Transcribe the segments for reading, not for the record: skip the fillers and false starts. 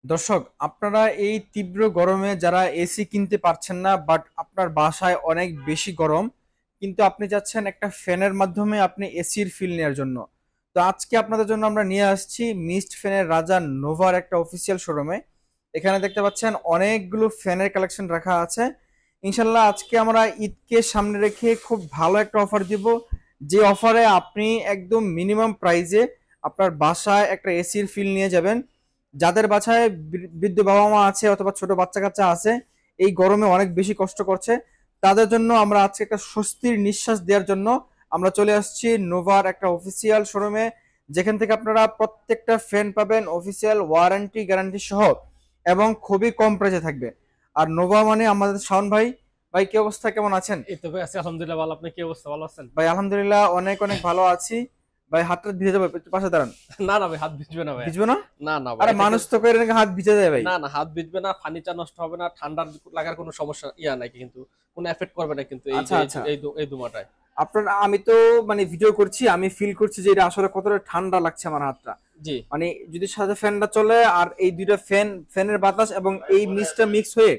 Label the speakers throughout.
Speaker 1: দর্শক, আপনারা এই তীব্র গরমে যারা এসি কিনতে পারছেন না, বাট আপনার বাসায় অনেক বেশি গরম, কিন্তু আপনি চাচ্ছেন একটা ফ্যানের মাধ্যমে আপনি এসির ফিল নেওয়ার জন্য। তো আজকে আপনাদের জন্য আমরা নিয়ে আসছি মিস্ট ফ্যানের রাজা নোভার একটা অফিসিয়াল শোরুমে। এখানে দেখতে পাচ্ছেন অনেকগুলো ফ্যানের কালেকশন রাখা আছে। ইনশাল্লাহ আজকে আমরা ঈদকে সামনে রেখে খুব ভালো একটা অফার দিব, যে অফারে আপনি একদম মিনিমাম প্রাইসে আপনার বাসায় একটা এসির ফিল নিয়ে যাবেন। যাদের বাসায় বৃদ্ধ বাবা মা আছে অথবা ছোট বাচ্চা কাচ্চা আছে, এই গরমে অনেক বেশি কষ্ট করছে, তাদের জন্য আমরা আজকে একটা স্বস্তির নিঃশ্বাস দেওয়ার জন্য আমরা চলে আসছি নোভার একটা অফিসিয়াল শোরুমে, যেখান থেকে আপনারা প্রত্যেকটা ফ্যান পাবেন অফিসিয়াল ওয়ারেন্টি গ্যারান্টি সহ, এবং খুবই কম প্রাইসে থাকবে। আর নোভা মানে আমাদের শাওন ভাই। ভাই, কি অবস্থা, কেমন আছেন?
Speaker 2: এই তো ভাই আছি আলহামদুলিল্লাহ ভালো। আপনি কি অবস্থা, ভালো আছেন?
Speaker 1: ভাই আলহামদুলিল্লাহ অনেক অনেক ভালো আছি। ভাই, হাতটা ভিজে যাবে, একটু পাশে দাঁড়ান।
Speaker 2: না না ভাই, হাত ভিজবে না ভাই।
Speaker 1: ভিজবে না?
Speaker 2: না না ভাই,
Speaker 1: আরে
Speaker 2: এটা
Speaker 1: মানুষ
Speaker 2: কিন্তু
Speaker 1: তো করে নাকি হাত ভিজে যায় ভাই।
Speaker 2: না না, হাত ভিজবে না, ফার্নিচার নষ্ট হবে না, ঠান্ডার লাগার কোনো সমস্যা নাই কিন্তু, কোনো এফেক্ট করবে না কিন্তু এই
Speaker 1: আচ্ছা
Speaker 2: যে
Speaker 1: আচ্ছা।
Speaker 2: এই ধোঁয়াটায়।
Speaker 1: আপনার আমি তো মানে ভিডিও করছি, আমি ফিল করছি যে এটা আসলে কতটা ঠান্ডা লাগছে আমার হাতটা।
Speaker 2: জি
Speaker 1: মানে যদি সাথে ফ্যানটা চলে আর এই দুইটা ফ্যানের বাতাস এবং এই মিক্সটা মিক্স হয়ে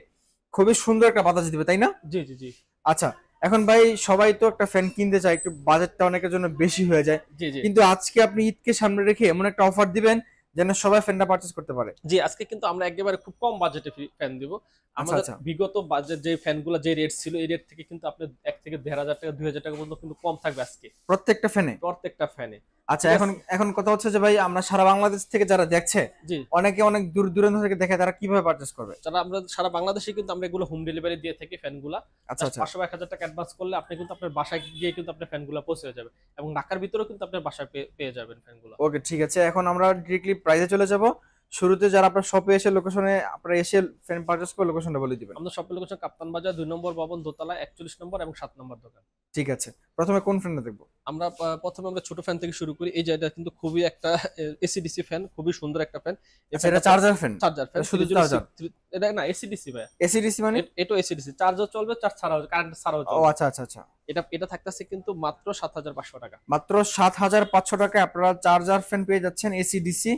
Speaker 1: খুবই সুন্দর একটা বাতাস দিবে, তাই না?
Speaker 2: জি জি জি
Speaker 1: আচ্ছা, এখন ভাই সবাই তো একটা ফ্যান কিনতে চায়, একটু বাজেটটা অনেকের জন্য বেশি হয়ে যায়,
Speaker 2: জি জি
Speaker 1: কিন্তু আজকে আপনি ঈদকে সামনে রেখে এমন একটা অফার দিবেন যেন সবাই ফ্যানটা পারচেজ করতে পারে।
Speaker 2: জি, আজকে কিন্তু আমরা একেবারে খুব কম বাজেটে ফ্যান দিব।
Speaker 1: আচ্ছা
Speaker 2: আমাদের
Speaker 1: আচ্ছা।
Speaker 2: বিগত বাজেট যে ফ্যানগুলো যে রেট ছিল, এই রেট থেকে কিন্তু আপনি 1 থেকে 1,500 টাকা 2,000 টাকা পর্যন্ত কিন্তু কম থাকবে আজকে
Speaker 1: প্রত্যেকটা ফ্যানে?
Speaker 2: প্রত্যেকটা ফ্যানে।
Speaker 1: আচ্ছা,
Speaker 2: ঠিক
Speaker 1: এখন
Speaker 2: আছে।
Speaker 1: এখন কথা হচ্ছে যে ভাই, আমরা সারা বাংলাদেশ থেকে যারা দেখছে,
Speaker 2: জি,
Speaker 1: অনেকে অনেক দূর দূরান্ত থেকে দেখে, তারা কিভাবে পারচেজ করবে?
Speaker 2: যারা আমরা সারা বাংলাদেশে কিন্তু আমরা এগুলো হোম ডেলিভারি দিয়ে থাকি ফ্যানগুলা।
Speaker 1: আচ্ছা
Speaker 2: জাস্ট
Speaker 1: আচ্ছা।
Speaker 2: ৫০০ বা ১,০০০ টাকা অ্যাডভান্স করলে আপনি কিন্তু আপনার বাসায় গিয়ে কিন্তু আপনার ফ্যানগুলা পৌঁছে যাবে। এবং ঢাকার ভিতরেও কিন্তু আপনার বাসায় পেয়ে যাবেন ফ্যানগুলা।
Speaker 1: ওকে, ঠিক আছে, এখন আমরা ডিরেক্টলি প্রাইসে চলে যাব। শুরুতে যারা আপনার শপে এসে লোকেশনে আপনারা এসে ফ্যান পারচেজ করে লোকেশনটা বলে দিবেন।
Speaker 2: আমাদের শপের লোকেশন কাপ্তান বাজার ২ নম্বর ভবন, দোতলা ৪১ নম্বর এবং ৭ নম্বর দোকান।
Speaker 1: ঠিক আছে, প্রথমে কোন ফ্যানটা দেখবো?
Speaker 2: আমরা প্রথমে আমরা ছোট ফ্যান থেকে শুরু করি। এই যে এটা কিন্তু খুবই একটা এসি/ডিসি ফ্যান, খুবই সুন্দর একটা ফ্যান। এই
Speaker 1: আচ্ছা, এটা
Speaker 2: ফ্যানটা
Speaker 1: চার্জার ফ্যান?
Speaker 2: চার্জার ফ্যান
Speaker 1: এটা শুধু
Speaker 2: 306
Speaker 1: চার্জার?
Speaker 2: এটা না এসি/ডিসি ভাইয়া।
Speaker 1: এসি ডিসি মানে?
Speaker 2: এটাও এসি/ডিসি, চার্জও চলবে, চার্জ ছাড়াও, কারেন্ট ছাড়াও
Speaker 1: ও
Speaker 2: চলবে।
Speaker 1: আচ্ছা আচ্ছা আচ্ছা।
Speaker 2: এটা এটা থাকতেছে কিন্তু মাত্র ৭,৫০০ টাকা।
Speaker 1: মাত্র ৭,৫০০ টাকায় আপনারা চার্জার ফ্যান পেয়ে যাচ্ছেন এসি ডিসি,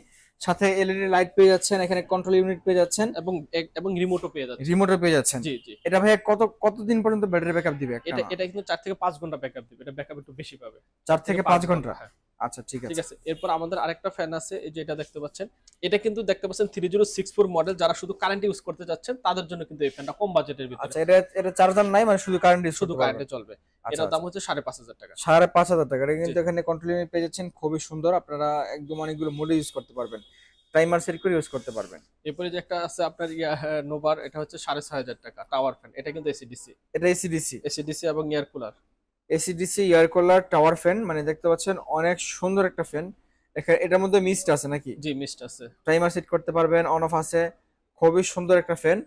Speaker 1: সাথে এলইডি লাইট পেয়ে যাচ্ছেন, এখানে কন্ট্রোল ইউনিট পেয়ে যাচ্ছেন,
Speaker 2: এবং রিমোটও পেয়ে যাচ্ছে।
Speaker 1: রিমোটও পেয়ে যাচ্ছেন।
Speaker 2: জি জি।
Speaker 1: এটা ভাইয়া কতদিন পর্যন্ত ব্যাটারি ব্যাকআপ দিবে
Speaker 2: এটা
Speaker 1: একটানা?
Speaker 2: এটা কিন্তু ৪ থেকে ৫ ঘন্টা ব্যাকআপ দিবে। এটা ব্যাকআপ একটু বেশি পাবে। ৪
Speaker 1: ৪
Speaker 2: থেকে
Speaker 1: থেকে
Speaker 2: ৫
Speaker 1: ৫ ঘন্টা?
Speaker 2: ঘন্টা, হ্যাঁ।
Speaker 1: আচ্ছা, ঠিক
Speaker 2: ঠিক
Speaker 1: আছে।
Speaker 2: আছে। এরপর আমাদের আরেকটা ফ্যান আছে, এই যে এটা দেখতে পাচ্ছেন। এটা কিন্তু দেখতে পাচ্ছেন 3064 মডেল, যারা শুধু কারেন্ট ইউজ করতে চাচ্ছেন তাদের জন্য কিন্তু এই ফ্যানটা কম বাজেটের ভিতরে।
Speaker 1: আচ্ছা, এটা এটা চার্জার নাই, মানে শুধু কারেন্ট ইউজ
Speaker 2: শুধু
Speaker 1: করতে পারবেন?
Speaker 2: কারেন্টে চলবে।
Speaker 1: আচ্ছা
Speaker 2: এটার দাম
Speaker 1: আচ্ছা।
Speaker 2: হচ্ছে ৫,৫০০ টাকা।
Speaker 1: ৫,৫০০ টাকা এটা
Speaker 2: জি।
Speaker 1: কিন্তু এখানে কন্ট্রোল ইউনিট পেয়ে যাচ্ছেন, খুবই সুন্দর। আপনারা একদম অনেকগুলো মোডে ইউজ করতে পারবেন, টাইমার সেট করে ইউজ করতে পারবেন।
Speaker 2: এরপরে যে একটা আছে আপনার নোভার, এটা হচ্ছে ৬,৫০০ টাকা টাওয়ার ফ্যান। এটা কিন্তু এসি/ডিসি।
Speaker 1: এটা এসি ডিসি?
Speaker 2: এসি/ডিসি এবং air cooler.
Speaker 1: AC DC air cooler tower fan, মানে দেখতে পাচ্ছেন অনেক সুন্দর একটা ফ্যান। এটার মধ্যে মিস্ট আছে নাকি?
Speaker 2: জি, মিস্ট আছে।
Speaker 1: টাইমার সেট করতে পারবেন, অন অফ আছে। খুবই সুন্দর একটা ফ্যান।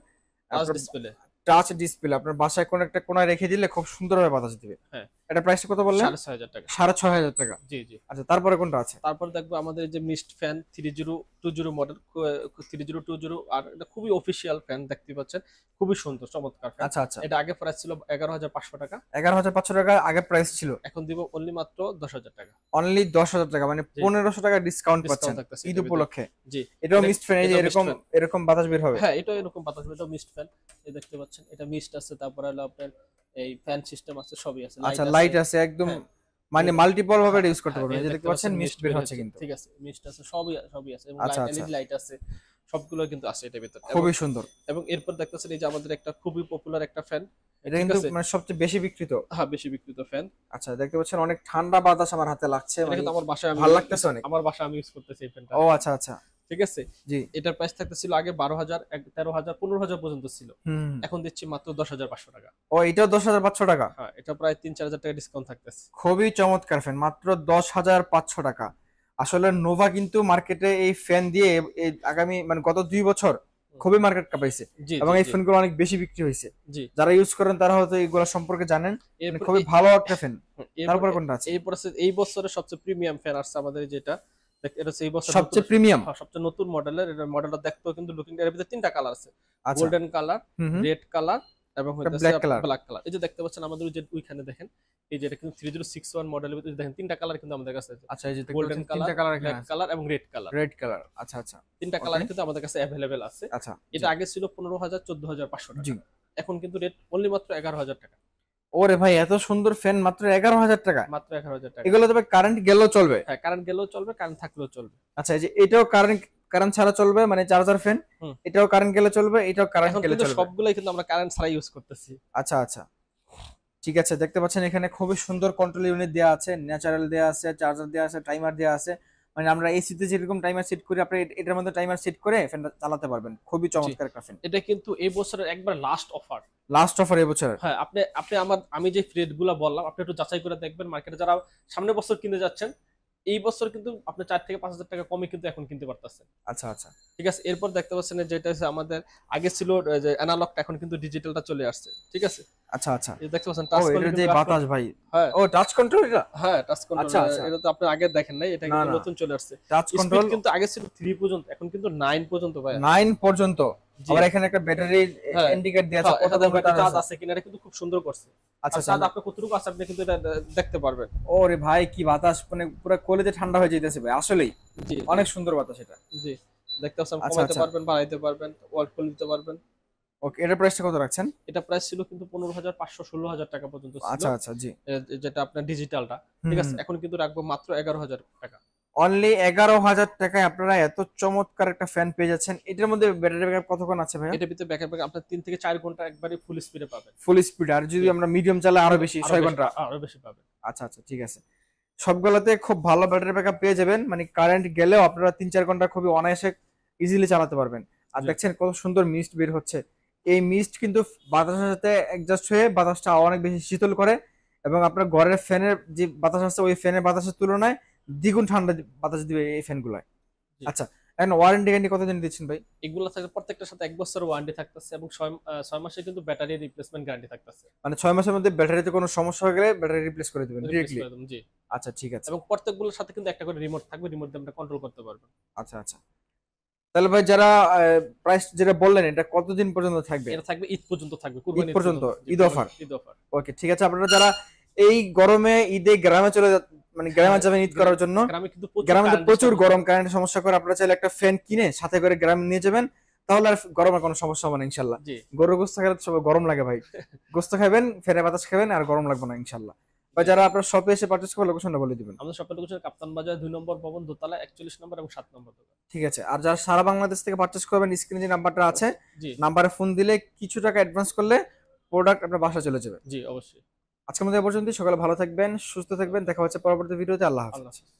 Speaker 2: টাচ
Speaker 1: আপনার
Speaker 2: ডিসপ্লে।
Speaker 1: টাচ ডিসপ্লে, আপনার বাসায় কোনো একটা কোনায় রেখে দিলে খুব সুন্দরভাবে বাতাস দিবে।
Speaker 2: হ্যাঁ।
Speaker 1: এটা প্রাইসটা কত বললেন?
Speaker 2: ৬,৫০০ টাকা।
Speaker 1: ৬,৫০০ টাকা?
Speaker 2: জি জি।
Speaker 1: আচ্ছা, তারপরে কোনটা আছে?
Speaker 2: তারপর দেখবো আমাদের এই যে মিস্ট ফ্যান 3020 মডেল, 3020, আর এটা খুবই অফিসিয়াল ফ্যান দেখতে পাচ্ছেন। খুবই সুন্দর চমৎকার ফ্যান।
Speaker 1: আচ্ছা আচ্ছা।
Speaker 2: এটা আগে প্রাইস ছিল ১১,৫০০ টাকা।
Speaker 1: ১১,৫০০ টাকা আগে প্রাইস ছিল।
Speaker 2: এখন দিব অনলি মাত্র ১০,০০০ টাকা।
Speaker 1: অনলি ১০,০০০ টাকা, মানে
Speaker 2: জি,
Speaker 1: ১৫০০ টাকা ডিসকাউন্ট পাচ্ছেন
Speaker 2: ডিসকাউন্ট থাকতেছে
Speaker 1: ঈদ
Speaker 2: এটার ভিতরে।
Speaker 1: উপলক্ষে।
Speaker 2: জি।
Speaker 1: এটাও
Speaker 2: এটা
Speaker 1: মিস্ট ফ্যান, এই যে
Speaker 2: এটাও মিস্ট
Speaker 1: এরকম
Speaker 2: ফ্যান।
Speaker 1: এরকম বাতাস বের হবে?
Speaker 2: হ্যাঁ, এটাও এরকম বাতাস, এটাও মিস্ট ফ্যান। এই দেখতে পাচ্ছেন, এটা মিস্ট আছে, তারপর হলো আপনার এই ফ্যান সিস্টেম আছে, সবই আছে, লাইট
Speaker 1: আচ্ছা,
Speaker 2: আছে।
Speaker 1: লাইট আছে একদম,
Speaker 2: হ্যাঁ।
Speaker 1: মানে মাল্টিপল ভাবে
Speaker 2: হ্যাঁ,
Speaker 1: এটা ইউজ করতে
Speaker 2: হ্যাঁ,
Speaker 1: পারবেন।
Speaker 2: এই
Speaker 1: এই যে দেখতে
Speaker 2: দেখতে
Speaker 1: পাচ্ছেন
Speaker 2: পাচ্ছেন
Speaker 1: মিস্ট
Speaker 2: মিস্ট
Speaker 1: বের
Speaker 2: বের
Speaker 1: হচ্ছে
Speaker 2: হচ্ছে।
Speaker 1: কিন্তু।
Speaker 2: ঠিক আছে, মিস্ট আছে, সবই আছে, এবং
Speaker 1: আচ্ছা আচ্ছা,
Speaker 2: এলইডি লাইট আছে। সবগুলো কিন্তু আছে এটার ভিতরে। এবং
Speaker 1: খুবই সুন্দর।
Speaker 2: এবং এরপর দেখতেছেন এই যে আমাদের একটা খুবই পপুলার একটা ফ্যান।
Speaker 1: এটা
Speaker 2: ঠিক
Speaker 1: কিন্তু
Speaker 2: আছে?
Speaker 1: মানে সবচেয়ে বেশি বিক্রিত।
Speaker 2: হ্যাঁ, বেশি বিক্রিত ফ্যান।
Speaker 1: আচ্ছা, দেখতে পাচ্ছেন অনেক ঠান্ডা বাতাস আমার হাতে লাগছে,
Speaker 2: এটা
Speaker 1: মানে
Speaker 2: কিন্তু
Speaker 1: ভাল লাগতেছে অনেক।
Speaker 2: আমার বাসায় আমি ইউজ করতেছি এই ফ্যানটা।
Speaker 1: ও আচ্ছা আচ্ছা।
Speaker 2: ঠিক আছে?
Speaker 1: জি।
Speaker 2: এটার প্রাইস থাকতেছিল আগে ১২,০০০, ১৩,০০০, ১৫,০০০ পর্যন্ত ছিল।
Speaker 1: হুম।
Speaker 2: এখন দিচ্ছি মাত্র ১০,৫০০ টাকা।
Speaker 1: ও, এটাও ১০,৫০০ টাকা?
Speaker 2: হ্যাঁ, এটা প্রায় ৩-৪,০০০ টাকা ডিসকাউন্ট থাকতেছে।
Speaker 1: খুবই চমৎকার ফ্যান, মাত্র ১০,৫০০ টাকা। আসলে নোভা কিন্তু মার্কেটে এই ফ্যান দিয়ে এই আগামী মানে গত ২ বছর
Speaker 2: হুম।
Speaker 1: খুবই মার্কেট কাঁপাইছে,
Speaker 2: জি,
Speaker 1: এবং
Speaker 2: জি,
Speaker 1: এই
Speaker 2: জি,
Speaker 1: ফ্যানগুলো অনেক বেশি বিক্রি হয়েছে।
Speaker 2: জি।
Speaker 1: যারা ইউজ করেন তারা হয়তো এগুলো সম্পর্কে জানেন। মানে
Speaker 2: এরপর
Speaker 1: খুবই
Speaker 2: এ
Speaker 1: ভালো একটা ফ্যান।
Speaker 2: এরপর
Speaker 1: তারপরে কোনটা আছে?
Speaker 2: এরপর আছে এই বছরের সবচেয়ে প্রিমিয়াম ফ্যান আসছে আমাদের, যেটা এটা হচ্ছে এই বছর নতুন।
Speaker 1: সবচেয়ে প্রিমিয়াম?
Speaker 2: হ্যাঁ, সবচেয়ে নতুন মডেলের। এটা মডেলটা দেখতেও কিন্তু লুকিং, এর ভিতরে ৩টা কালার আছে।
Speaker 1: আচ্ছা।
Speaker 2: গোল্ডেন কালার,
Speaker 1: হুম হুম।
Speaker 2: রেড কালার এবং হইতেছে
Speaker 1: ব্ল্যাক কালার।
Speaker 2: Black colour. এই যে দেখতে পাচ্ছেন আমাদের ওই যে ওইখানে দেখেন, এই যে এটা কিন্তু 3061 মডেলের ভিতরে দেখেন তিনটা কালার কিন্তু আমাদের কাছে আছে।
Speaker 1: আচ্ছা, এই যে দেখতে
Speaker 2: গোল্ডেন
Speaker 1: পাচ্ছেন
Speaker 2: কালার,
Speaker 1: তিনটা কালার এখানে
Speaker 2: ব্ল্যাক
Speaker 1: আছে।
Speaker 2: কালার এবং রেড কালার।
Speaker 1: রেড কালার, আচ্ছা আচ্ছা।
Speaker 2: তিনটা
Speaker 1: ওকে,
Speaker 2: কালার কিন্তু আমাদের কাছে অ্যাভেলেবেল আছে।
Speaker 1: আচ্ছা।
Speaker 2: এটা আগে ছিল 15,000 14,500
Speaker 1: জি।
Speaker 2: টাকা। এখন কিন্তু রেট অনলি মাত্র 11,000 টাকা।
Speaker 1: ওরে ভাই, এত সুন্দর ফ্যান মাত্র 11,000 টাকা!
Speaker 2: মাত্র 11,000 টাকা।
Speaker 1: এগুলো তবে কারেন্ট গেলেও চলবে?
Speaker 2: হ্যাঁ, কারেন্ট গেলেও চলবে, কারেন্ট থাকলেও চলবে।
Speaker 1: আচ্ছা, এই যে এটাও কারেন্ট, কারেন্ট ছাড়া চলবে মানে চার্জার ফ্যান?
Speaker 2: হুম।
Speaker 1: এটাও কারেন্ট গেলে চলবে, এটাও কারেন্ট
Speaker 2: এখন
Speaker 1: গেলে
Speaker 2: কিন্তু
Speaker 1: চলবে?
Speaker 2: সবগুলাই কিন্তু আমরা কারেন্ট ছাড়া ইউজ করতেছি।
Speaker 1: আচ্ছা আচ্ছা, ঠিক আছে। দেখতে পাচ্ছেন এখানে খুবই সুন্দর কন্ট্রোল ইউনিট দেওয়া আছে, ন্যাচারাল দেওয়া আছে, চার্জার দেওয়া আছে, টাইমার দেওয়া আছে। মানে আমরা এসিতে যেরকম টাইমার সেট করি, আপনি এটার মধ্যে টাইমার সেট করে ফ্যানটা চালাতে পারবেন। খুবই
Speaker 2: জি।
Speaker 1: চমৎকার একটা ফ্যান।
Speaker 2: এটা কিন্তু এই বছরের একবার লাস্ট অফার।
Speaker 1: লাস্ট অফার এবছর?
Speaker 2: হ্যাঁ, আপনি আপনি আমি যে রেট গুলা বললাম আপনি একটু যাচাই করে দেখবেন। মার্কেটে যারা সামনের বছর কিনতে যাচ্ছেন, এই বছর কিন্তু আপনি 4 থেকে 5,000 টাকা কমে কিন্তু এখন কিনতে পারতেছেন।
Speaker 1: আচ্ছা আচ্ছা।
Speaker 2: ঠিক আছে, এরপর দেখতে পাচ্ছেন যেটা হচ্ছে আমাদের আগে ছিল যে অ্যানালগটা, এখন কিন্তু ডিজিটালটা চলে আসছে। ঠিক আছে,
Speaker 1: আচ্ছা আচ্ছা।
Speaker 2: এই দেখতে পাচ্ছেন
Speaker 1: ও,
Speaker 2: টাচ
Speaker 1: এটা যে বাতাস ভাই!
Speaker 2: হ্যাঁ
Speaker 1: ও, টাচ কন্ট্রোল এটা?
Speaker 2: হ্যাঁ, টাচ কন্ট্রোল।
Speaker 1: আচ্ছা আচ্ছা।
Speaker 2: এটা তো আপনি আগে দেখেন নাই, এটা
Speaker 1: না
Speaker 2: কিন্তু
Speaker 1: না,
Speaker 2: নতুন চলে আসছে।
Speaker 1: টাচ
Speaker 2: স্পিড
Speaker 1: কন্ট্রোল
Speaker 2: কিন্তু আগে ছিল 3 পর্যন্ত, এখন কিন্তু 9 পর্যন্ত ভাই।
Speaker 1: 9 পর্যন্ত?
Speaker 2: জি।
Speaker 1: আবার এখানে একটা ব্যাটারি
Speaker 2: হ্যাঁ,
Speaker 1: ইন্ডিকেট দেওয়া আছে,
Speaker 2: হ্যাঁ, এটা
Speaker 1: কত
Speaker 2: দেখবেন
Speaker 1: ভোল্ট
Speaker 2: চার্জ
Speaker 1: আছে।
Speaker 2: আছে কিনা, এটা কিন্তু খুব সুন্দর করছে।
Speaker 1: আচ্ছা
Speaker 2: আর
Speaker 1: আচ্ছা।
Speaker 2: চার্জ আপনার কতটুকু আছে আপনি কিন্তু এটা দেখতে পারবেন।
Speaker 1: ওরে ভাই, কি বাতাস! মানে পুরো কলিজা ঠান্ডা হয়ে যাইতেছে ভাই, আসলেই
Speaker 2: জি,
Speaker 1: অনেক সুন্দর বাতাস এটা।
Speaker 2: জি। দেখতে পাচ্ছেন
Speaker 1: আচ্ছা
Speaker 2: কমাইতে
Speaker 1: আচ্ছা।
Speaker 2: পারবেন, বাড়াইতে পারবেন, ওয়ার্ক করে দিতে পারবেন।
Speaker 1: ওকে, এটার প্রাইসটা কত রাখছেন?
Speaker 2: এটা প্রাইস ছিল কিন্তু 15,500 16,000 টাকা পর্যন্ত ছিল।
Speaker 1: আচ্ছা আচ্ছা, জি।
Speaker 2: যেটা আপনার ডিজিটালটা।
Speaker 1: হুম
Speaker 2: ঠিক আছে,
Speaker 1: হুম।
Speaker 2: এখন কিন্তু রাখবো মাত্র 11,000 টাকা।
Speaker 1: অনলি 11,000 টাকায় আপনারা এত চমৎকার একটা ফ্যান পেয়ে যাচ্ছেন। এটার মধ্যে ব্যাটারি ব্যাকআপ কতক্ষণ আছে ভাইয়া?
Speaker 2: এটার ভিতরে ব্যাকআপ আপনার 3 থেকে 4 ঘন্টা একবারে ফুল স্পিডে পাবেন।
Speaker 1: Full speed? আর যদি
Speaker 2: জি।
Speaker 1: আমরা মিডিয়াম চালাই আরো বেশি,
Speaker 2: আরো
Speaker 1: 6
Speaker 2: বেশি,
Speaker 1: ঘন্টা?
Speaker 2: আরো বেশি পাবেন।
Speaker 1: আচ্ছা আচ্ছা, ঠিক আছে। সবগুলোতে খুব ভালো ব্যাটারি ব্যাকআপ পেয়ে যাবেন, মানে কারেন্ট গেলেও আপনারা 3-4 ঘন্টা খুবই অনায়াসে ইজিলি চালাতে পারবেন। আর
Speaker 2: জি।
Speaker 1: দেখছেন কত সুন্দর মিস্ট বের হচ্ছে। এই মিস্ট কিন্তু বাতাসের সাথে অ্যাডজাস্ট হয়ে বাতাসটা অনেক বেশি শীতল করে, এবং আপনার ঘরের ফ্যানের যে বাতাস আছে ওই ফ্যানের বাতাসের তুলনায় দ্বিগুণ ঠান্ডা বাতাস দিবে এই ফ্যানগুলো।
Speaker 2: জি।
Speaker 1: আচ্ছা, এখন ওয়ারেন্টি গ্যারান্টি কতদিন দিচ্ছেন ভাই?
Speaker 2: এগুলো থাকে প্রত্যেকটার সাথে 1 বছরের ওয়ারেন্টি থাকতেছে এবং 6 মাসের কিন্তু ব্যাটারি রিপ্লেসমেন্ট গ্যারান্টি থাকতেছে।
Speaker 1: মানে 6 মাসের মধ্যে ব্যাটারিতে কোনো সমস্যা হয়ে গেলে ব্যাটারি রিপ্লেস করে দিবেন
Speaker 2: রিপ্লেস
Speaker 1: ডিরেক্টলি?
Speaker 2: করে দেব, জি।
Speaker 1: আচ্ছা, ঠিক আছে।
Speaker 2: এবং প্রত্যেকগুলোর সাথে কিন্তু একটা করে রিমোট থাকবে, রিমোট দিয়ে আমরা কন্ট্রোল করতে পারবেন।
Speaker 1: আচ্ছা আচ্ছা। তাহলে ভাই, যারা প্রাইস যেটা বললেন এটা কতদিন পর্যন্ত থাকবে?
Speaker 2: এটা থাকবে ঈদ পর্যন্ত থাকবে,
Speaker 1: ঈদ
Speaker 2: কুরবানির
Speaker 1: পর্যন্ত?
Speaker 2: জি,
Speaker 1: ঈদ অফার?
Speaker 2: ঈদ অফার।
Speaker 1: ওকে, ঠিক আছে। আপনারা যারা এই গরমে ঈদে গ্রামে মানে গ্রামে যাবেন ঈদ করার জন্য,
Speaker 2: গ্রামে কিন্তু প্রচুর
Speaker 1: গ্রামে তো
Speaker 2: কারেন্টের
Speaker 1: প্রচুর
Speaker 2: সমস্যা।
Speaker 1: গরম, কারেন্টের সমস্যা করে, আপনারা চাইলে একটা ফ্যান কিনে সাথে করে গ্রামে নিয়ে যাবেন, তাহলে আর গরমের কোনো সমস্যা হবে না ইনশাল্লাহ।
Speaker 2: জি,
Speaker 1: গরুর গোস্ত খেলে তো সবাই গরম লাগে ভাই, গোস্ত খাবেন, ফ্যানের বাতাস খাবেন, আর গরম লাগবে না ইনশাল্লাহ। বা
Speaker 2: জি।
Speaker 1: যারা আপনার শপে এসে পারচেজ করবে, লোকেশনটা বলে দিবেন।
Speaker 2: আমাদের শপের লোকেশন কাপ্তান বাজার 2 নম্বর ভবন, দোতলা 41 নম্বর এবং 7 নম্বর দোকান।
Speaker 1: ঠিক আছে। আর যারা সারা বাংলাদেশ থেকে পারচেজ করবেন, স্ক্রিনে যে নাম্বারটা আছে,
Speaker 2: জি,
Speaker 1: নাম্বারে ফোন দিলে কিছু টাকা অ্যাডভান্স করলে প্রোডাক্ট আপনার বাসায় চলে যাবে।
Speaker 2: জি, অবশ্যই।
Speaker 1: আজকের মতো এ পর্যন্তই। সকালে ভালো থাকবেন, সুস্থ থাকবেন। দেখা হচ্ছে পরবর্তী ভিডিওতে। আল্লাহ
Speaker 2: আল্লাহ
Speaker 1: হাফেজ।
Speaker 2: হাফেজ।